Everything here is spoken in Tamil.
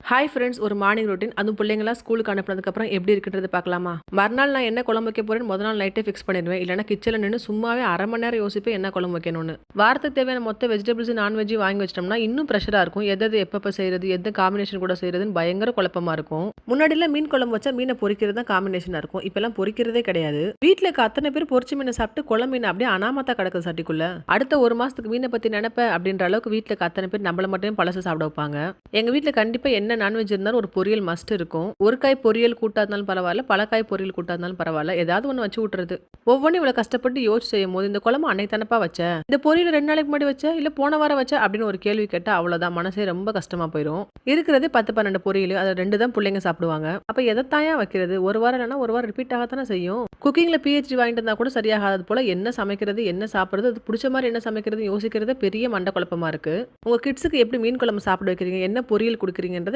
ஹாய் ஃப்ரெண்ட்ஸ், ஒரு மார்னிங் ரொட்டீன். அதுவும் பிள்ளைங்களாம் ஸ்கூலுக்கு அனுப்புனதுக்கப்புறம் எப்படி இருக்குன்றது பார்க்கலாமா? மறுநாள் நான் என்ன குழம்பு வைக்க போறேன்னு முதல் நாள் நைட்டே ஃபிக்ஸ் பண்ணிடுவேன். இல்லைனா கிச்சனில் நின்று சும்மாவே அரை மணி நேரம் யோசிப்பேன் என்ன குழம்பு வைக்கணும்னு. வாரத்துக்கு தேவையான மொத்த வெஜிடபிள்ஸ் நான்வெஜ் வாங்கி வச்சிட்டோம்னா இன்னும் ப்ரெஷராக இருக்கும். எது எப்பப்போ செய்யறது, எந்த காம்பினேஷன் கூட செய்யறதுன்னு பயங்கர குழப்பமா இருக்கும். முன்னாடிலாம் மீன் குழம்பு வச்சா மீனை பொரிக்கிறது தான் காம்பினேஷனாக இருக்கும். இப்பெல்லாம் பொரிக்கிறதே கிடையாது. வீட்டில் இருக்க அத்தனை பேர் பொரிச்சு மீனை சாப்பிட்டு குழம்பு மீன் அப்படியே அனாமத்தா கிடக்குது சட்டிக்குள்ள. அடுத்த ஒரு மாசத்துக்கு மீனை பற்றி நினைப்பேன் அப்படின்ற அளவுக்கு வீட்டில் இருக்க அத்தனை பேர் நம்மள மட்டும் பழசு சாப்பிட வைப்பாங்க. எங்க வீட்டில் கண்டிப்பா என்ன நான்வெஜ் இருந்தாலும் ஒரு பொரியல் மஸ்ட் இருக்கும். ஒரு காய் பொரியல் கூட்டா இருந்தாலும் பரவாயில்ல, பல காய் பொரியல் கூட்டா இருந்தாலும் பரவாயில்ல, ஏதாவது ஒன்று வச்சு விட்டுறது. ஒவ்வொன்றும் இவ்வளவு கஷ்டப்பட்டு யோசிச்சு செய்யும் போது இந்த குழம்பு அன்னைக்கு தானப்பா வச்ச, இந்த பொரியல் 2 நாளைக்கு முன்னாடி வச்ச, இல்ல போன வாரம் வச்ச அப்படின்னு ஒரு கேள்வி கேட்டா அவ்வளவுதான், மனசே ரொம்ப கஷ்டமா போயிடும். இருக்கிறது 10-12 பொரியல், அதை 2 தான் பிள்ளைங்க சாப்பிடுவாங்க. அப்ப எதைத்தாயா வைக்கிறது? ஒரு வாரம் இல்லைன்னா ஒரு வாரம் ரிப்பீட் ஆகத்தானே செய்யும். குக்கிங்ல PhD வாங்கிட்டு இருந்தா கூட சரியாகாது போல. என்ன சமைக்கிறது, என்ன சாப்பிடுறது, அது பிடிச்ச மாதிரி என்ன சமைக்கிறது யோசிக்கிறது பெரிய மண்ட குழப்பமா இருக்கு. உங்க கிட்ஸுக்கு எப்படி மீன் குழம்பு சாப்பிட வைக்கிறீங்க, என்ன பொரியல் கொடுக்குறீங்கன்றது